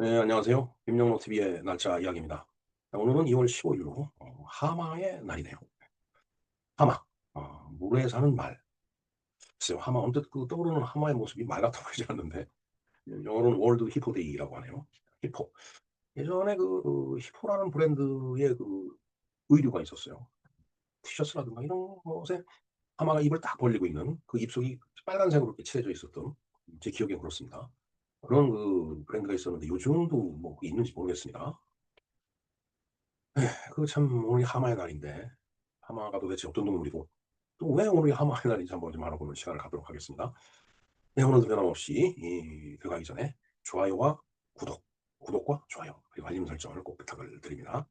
네, 안녕하세요. 김영록TV의 날짜 이야기입니다. 자, 오늘은 2월 15일로 하마의 날이네요. 하마, 물에 사는 말. 글쎄요, 하마, 언뜻 떠오르는 하마의 모습이 말 같아 보이지 않는데, 영어로는 월드 히포데이라고 하네요. 히포. 예전에 히포라는 브랜드의 의류가 있었어요. 티셔츠라든가 이런 것에 하마가 입을 딱 벌리고 있는 그 입속이 빨간색으로 이렇게 칠해져 있었던, 제 기억에 그렇습니다. 그런 브랜드가 있었는데 요즘도 뭐 있는지 모르겠습니다. 참 오늘이 하마의 날인데 하마가 도대체 어떤 동물이고 또 왜 오늘이 하마의 날인지 한번 좀 알아보는 시간을 갖도록 하겠습니다. 네, 오늘도 변함없이 들어가기 전에 좋아요와 구독과 좋아요 그리고 알림 설정을 꼭 부탁을 드립니다.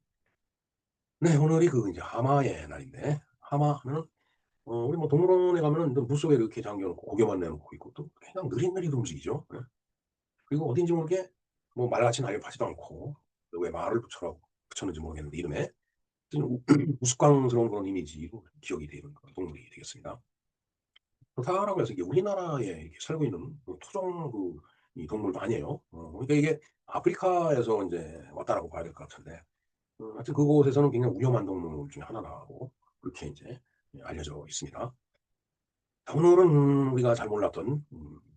네, 오늘이 이제 하마의 날인데 하마 하면은 우리 뭐 동물원에 가면은 물속에 이렇게 잠겨 놓고 고개만 내놓고 있고 또 그냥 느릿느릿 움직이죠. 예. 그리고 어딘지 모르게 뭐 말같이 날렵하지도 않고 왜 말을 붙였는지 모르겠는데 이름에 좀 우스꽝스러운 그런 이미지로 기억이 되는 그런 동물이 되겠습니다. 그렇다라고 해서 이게 우리나라에 이렇게 살고 있는 토종 이 동물도 아니에요. 그러니까 이게 아프리카에서 인제 왔다라고 봐야 될 것 같은데 하여튼 그곳에서는 굉장히 위험한 동물 중에 하나라고 그렇게 인제 알려져 있습니다. 자, 오늘은 우리가 잘 몰랐던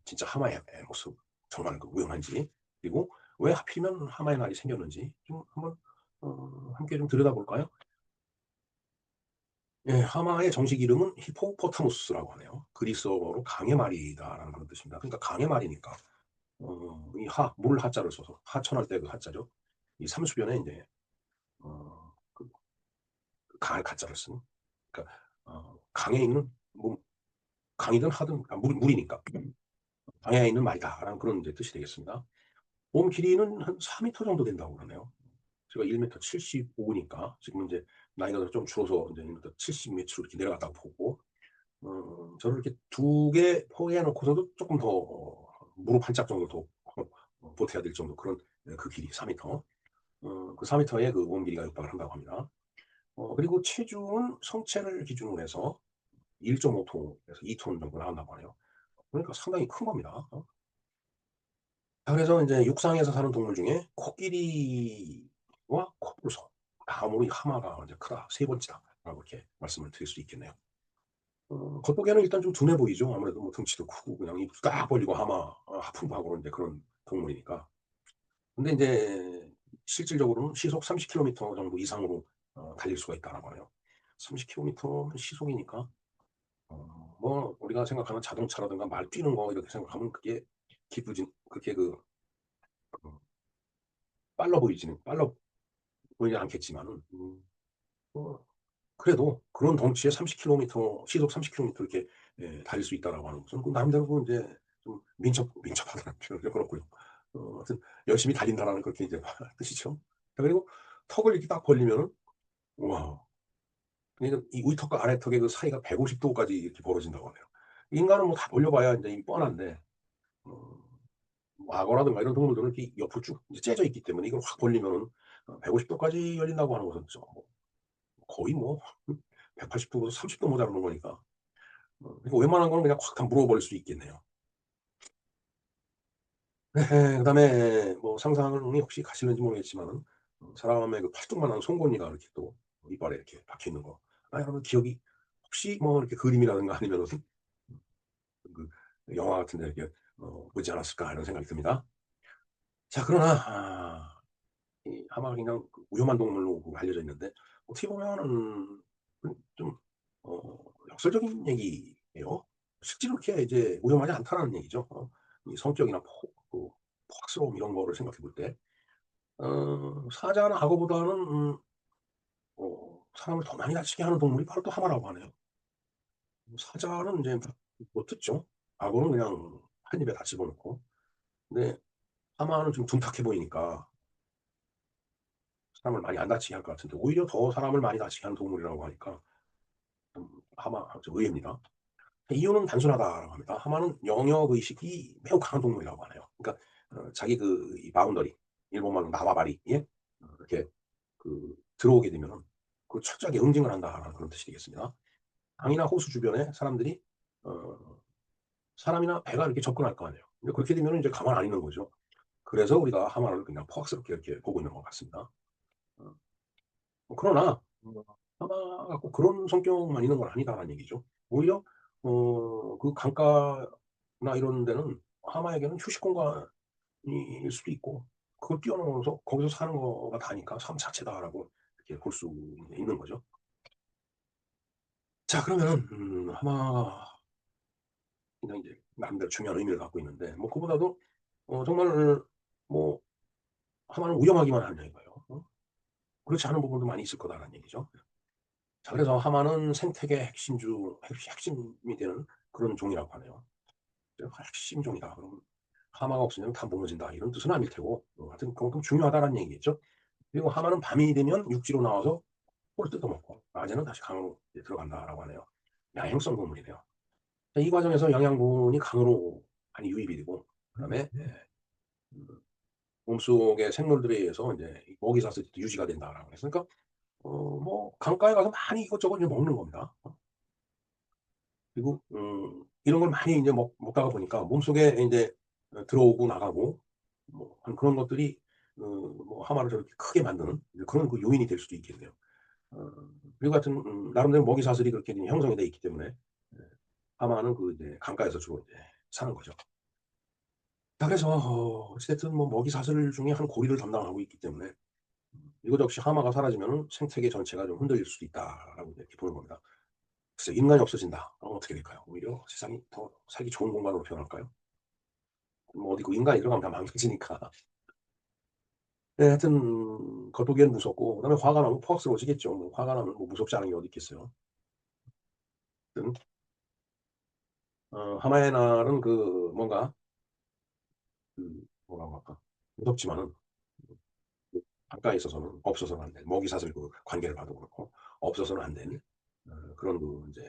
진짜 하마의 모습 정말 위험한지 그리고 왜 하필이면 하마의 날이 생겼는지 좀 한번 함께 좀 들여다볼까요? 예. 하마의 정식 이름은 히포포타무스라고 하네요. 그리스어로 강의 말이다라는 그런 뜻입니다. 그러니까 강의 말이니까 이 물 하자를 써서 하천할 때 그 하자죠. 이 삼수변에 인제 어 그 가 가자를 쓴 그러니까 강에 있는 뭐 강이든 하든 물이니까 '강에 있는 말이다.'라는 그런 인제 뜻이 되겠습니다. 몸 길이는 한 4 미터 정도 된다고 그러네요. 제가 1 미터 75 니까 지금은 인제 나이가 좀 줄어서 인제 1 미터 70 밑으로 이렇게 내려갔다고 보고 저를 이렇게 두 개 포개해 놓고서도 쪼끔 더 무릎 한 짝 정도 더 보태야 될 정도 그런 그 길이 4 미터. 그 4 미터의 몸 길이가 육박을 한다고 합니다. 그리고 체중은 성체를 기준으로 해서 1.5 톤에서 2톤 정도 나간다고 하네요. 그러니까 상당히 큰 겁니다. 자, 그래서 인제 육상에서 사는 동물 중에 코끼리와 코뿔소 다음으로 이 하마가 이제 크다. 세 번째다라고 이렇게 말씀을 드릴 수 있겠네요. 겉보기에는 일단 좀 둔해 보이죠. 아무래도 뭐 덩치도 크고 그냥 입 딱 벌리고 하품하고 인제 그런 동물이니까. 근데 인제 실질적으로는 시속 30 킬로미터 정도 이상으로 달릴 수가 있다라고 하네요. 30 킬로미터면 시속이니까 뭐 우리가 생각하는 자동차라든가 말 뛰는 거 이렇게 생각하면 그게 기쁘진 그렇게 어 빨라 보이지 않겠지만은 뭐 그래도 그런 덩치에 30 킬로미터 시속 30 킬로미터 이렇게 달릴 수 있다라고 하는 것은 나름대로 인제 좀 민첩하다는 표현이 좀 그렇고요. 하여튼 열심히 달린다라는 그렇게 이제 뜻이죠. 자, 그리고 턱을 이렇게 딱 벌리면은 와, 그러니까 이 위턱과 아래턱의 그 사이가 150 도까지 이렇게 벌어진다고 하네요. 인간은 뭐 다 벌려 봐야 인제 뻔한데 어 뭐 악어라든가 이런 동물들은 이렇게 옆으로 쭉 이제 째져 있기 때문에 이걸 확 벌리면은 150 도까지 열린다고 하는 것은 거의 뭐 180 도에서 30도 모자라는 거니까 그러니까 웬만한 거는 그냥 확 다 물어버릴 수 있겠네요. 예. 그다음에 뭐 상상이 혹시 가시는지 모르겠지만은 사람의 팔뚝만한 송곳니가 이렇게 또 이빨에 이렇게 박혀 있는 거. 여러분 기억이 혹시 뭐 이렇게 그림이라든가 아니면은 그 영화 같은 데 이렇게 보지 않았을까 이런 생각이 듭니다. 자, 그러나 이 하마가 그냥 위험한 동물로 알려져 있는데 어떻게 보면은 좀 역설적인 얘기예요. 실제로 그렇게 이제 위험하지 않다라는 얘기죠. 이 성격이나 포악스러움 이런 거를 생각해 볼 때 사자나 악어보다는 사람을 더 많이 다치게 하는 동물이 바로 또 하마라고 하네요. 사자는 인제 못 듣죠. 악어는 그냥 한 입에 다 집어넣고. 근데 하마는 좀 둔탁해 보이니까 사람을 많이 안 다치게 할 것 같은데 오히려 더 사람을 많이 다치게 하는 동물이라고 하니까 하마 좀 의외입니다. 이유는 단순하다라고 합니다. 하마는 영역 의식이 매우 강한 동물이라고 하네요. 그러니까 자기 이 바운더리 일본 말로 나와바리에 이렇게 들어오게 되면은 철저하게 응징을 한다라는 그런 뜻이 되겠습니다. 강이나 호수 주변에 사람들이 어 사람이나 배가 이렇게 접근할 거 아니에요. 근데 그렇게 되면은 이제 가만 안 있는 거죠. 그래서 우리가 하마를 그냥 포악스럽게 이렇게 보고 있는 것 같습니다. 어. 그러나 하마가 꼭 그런 성격만 있는 건 아니다라는 얘기죠. 오히려 그 강가나 이런 데는 하마에게는 휴식 공간일 수도 있고 그걸 뛰어넘어서 거기서 사는 거가 다니까 '삶 자체다.'라고 이렇게 볼 수 있는 거죠. 자 그러면은 하마가 그냥 이제 나름대로 중요한 의미를 갖고 있는데 뭐 그보다도 정말 뭐 하마는 위험하기만 하냐 이거예요. 그렇지 않은 부분도 많이 있을 거다라는 얘기죠. 자 그래서 하마는 생태계 핵심이 되는 그런 종이라고 하네요. 핵심 종이다. 그럼 하마가 없으면 다 무너진다 이런 뜻은 아닐 테고 하여튼 그만큼 중요하다는 얘기겠죠. 그리고 하마는 밤이 되면 육지로 나와서 꿀을 뜯어먹고 낮에는 다시 강으로 이제 들어간다라고 하네요. 야행성 동물이네요. 자 이 과정에서 영양분이 강으로 많이 유입이 되고 그다음에 몸속의 생물들에 의해서 인제 먹이 사슬이 유지가 된다라고 해서 그러니까 뭐 강가에 가서 많이 이것저것 이제 먹는 겁니다. 그리고 이런 걸 많이 인제 먹다가 보니까 몸속에 인제 들어오고 나가고 뭐 한 그런 것들이 뭐 하마를 저렇게 크게 만드는 이제 그런 그 요인이 될 수도 있겠네요. 어 그리고 하여튼 나름대로 먹이 사슬이 그렇게 형성이 돼 있기 때문에 예 하마는 그 이제 강가에서 주로 이제 사는 거죠. 자 그래서 어찌 됐든 뭐 먹이 사슬 중에 한 고리를 담당하고 있기 때문에 이것 역시 하마가 사라지면은 생태계 전체가 좀 흔들릴 수도 있다라고 이렇게 보는 겁니다. 글쎄요. 인간이 없어진다. 그럼 어떻게 될까요? 오히려 세상이 더 살기 좋은 공간으로 변할까요? 뭐 어디 그 인간이 들어가면 다 망가지니까. 네 하여튼 겉보기에는 무섭고 그다음에 화가 나면 포악스러워지겠죠. 뭐 화가 나면 뭐 무섭지 않은 게 어디 있겠어요. 하여튼 하마의 날은 그 뭔가 뭐라고 할까 무섭지만은 그 강가에 있어서는 없어서는 안 되는 먹이 사슬 그 관계를 봐도 그렇고 없어서는 안 되는 그런 그 인제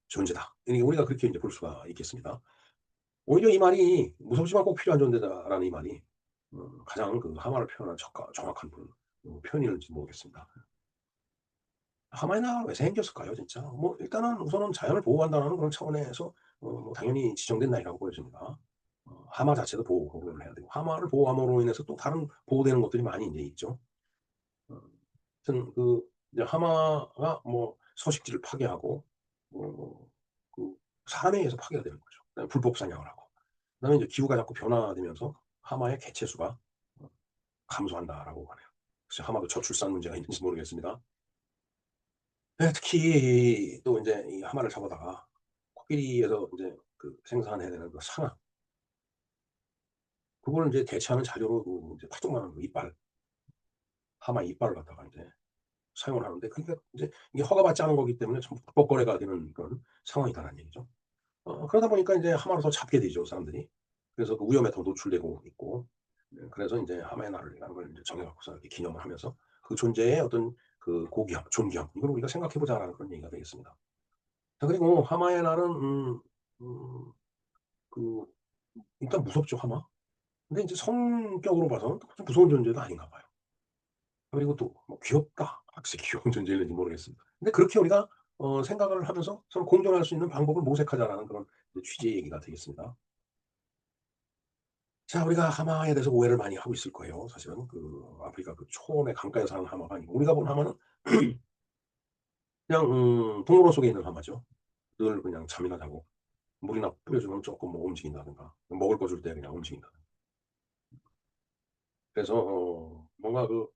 존재다. 이게 우리가 그렇게 인제 볼 수가 있겠습니다. 오히려 이 말이 "무섭지만 꼭 필요한 존재다."라는 이 말이 가장 그 하마를 표현한 정확한 표현인지 모르겠습니다. 하마의 나라가 왜 생겼을까요 진짜? 뭐 일단은 우선은 자연을 보호한다는 그런 차원에서 뭐 당연히 지정된 날이라고 보여집니다. 하마 자체도 보호를 해야 되고 하마를 보호함으로 인해서 또 다른 보호되는 것들이 많이 인제 있죠. 어 하여튼 그 이제 하마가 뭐 서식지를 파괴하고 그 사람에 의해서 파괴가 되는 거죠. 그다음에 불법 사냥을 하고 그다음에 이제 기후가 자꾸 변화되면서 하마의 개체 수가 어 감소한다라고 하네요. 글쎄 하마도 저출산 문제가 있는지 모르겠습니다. 예 특히 또 인제 이 하마를 잡아다가 코끼리에서 인제 그 생산해야 되는 그 상아 그걸 인제 대체하는 자료로 그 이제 파쪽만한 그 이빨 하마 이빨을 갖다가 인제 사용을 하는데 그러니까 이제 이게 허가받지 않은 거기 때문에 좀 불법 거래가 되는 그런 상황이다라는 얘기죠. 그러다 보니까 인제 하마를 더 잡게 되죠 사람들이. 그래서 그 위험에 더 노출되고 있고 그래서 인제 하마의 날이라는 걸 인제 정해 갖고서 이렇게 기념을 하면서 그 존재의 어떤 그 고귀함, 존귀함 이걸 우리가 생각해 보자라는 그런 얘기가 되겠습니다. 자 그리고 하마의 날은 음 그 일단 무섭죠 하마. 근데 인제 성격으로 봐서는 좀 무서운 존재도 아닌가 봐요. 그리고 또 뭐 귀엽다. 글쎄 귀여운 존재인지 모르겠습니다. 근데 그렇게 우리가 생각을 하면서 서로 공존할 수 있는 방법을 모색하자라는 그런 이제 취지의 얘기가 되겠습니다. 자 우리가 하마에 대해서 오해를 많이 하고 있을 거예요. 사실은 그 아프리카 그 초원의 강가에 사는 하마가 아니고 우리가 본 하마는 그냥 동물원 속에 있는 하마죠. 늘 그냥 잠이나 자고 물이나 뿌려주면 쪼끔 뭐 움직인다든가 먹을 거 줄 때 그냥 움직인다든가. 그래서 뭔가 그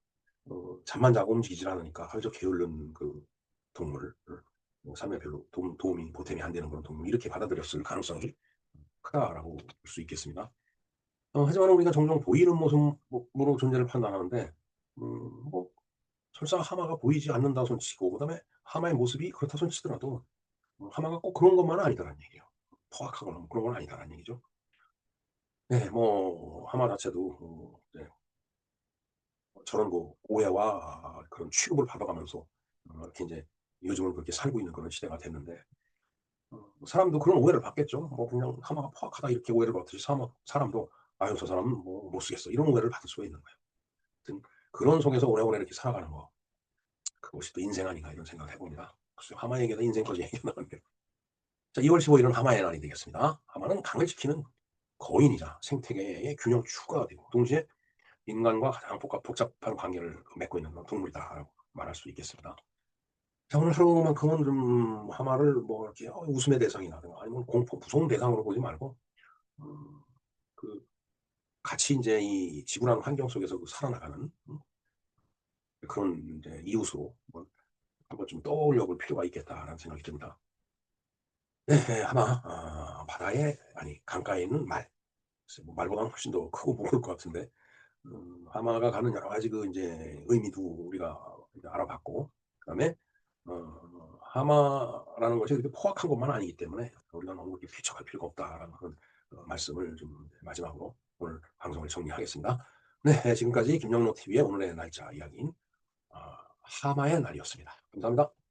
잠만 자고 움직이질 않으니까 아주 게으른 그 동물 삶에 별로 도움이 보탬이 안 되는 그런 동물 이렇게 받아들였을 가능성이 크다라고 볼 수 있겠습니다. 하지만 우리가 종종 보이는 모습으로 존재를 판단하는데 뭐 설사 하마가 보이지 않는다 손치고 그다음에 하마의 모습이 그렇다 손치더라도 하마가 꼭 그런 것만은 아니다라는 얘기예요. 포악하거나 뭐 그런 건 아니다라는 얘기죠. 네 뭐 하마 자체도 네 저런 뭐 오해와 그런 취급을 받아가면서 이렇게 인제 요즘은 그렇게 살고 있는 그런 시대가 됐는데 사람도 그런 오해를 받겠죠. 뭐 그냥 '하마가 포악하다.' 이렇게 오해를 받듯이 사람도 '아유 저 사람은 뭐 못 쓰겠어.' 이런 오해를 받을 수가 있는 거예요. 하여튼 그런 속에서 오래오래 이렇게 살아가는 거 그것이 또 인생 아닌가 이런 생각을 해 봅니다. 글쎄요. 하마 얘기하다 인생까지 얘기가 나왔네요. 자 2월 15 일은 하마의 날이 되겠습니다. 하마는 강을 지키는 거인이자 생태계의 균형 추구가 되고 동시에 인간과 가장 복잡한 관계를 맺고 있는 그런 동물이다라고 말할 수 있겠습니다. 자, 오늘 하루만큼은 좀 하마를 뭐 이렇게 웃음의 대상이라든가 아니면 공포, 무서운 대상으로 보지 말고, 음, 그 같이 이제 이 지구라는 환경 속에서 살아나가는 그런 이제 이웃으로 한번 좀 떠올려 볼 필요가 있겠다라는 생각이 듭니다. 네, 네, 하마, 바다에, 아니, 강가에 있는 말. 글쎄, 뭐 말보다는 훨씬 더 크고 무거울 것 같은데, 하마가 가는 여러 가지 그 이제 의미도 우리가 이제 알아봤고, 그다음에 하마라는 것이 그렇게 포악한 것만 아니기 때문에 우리가 너무 이렇게 귀척할 필요가 없다라는 그런 말씀을 좀 마지막으로 오늘 방송을 정리하겠습니다. 네, 지금까지 김영록 TV의 오늘의 날짜 이야기인 하마의 날이었습니다. 감사합니다.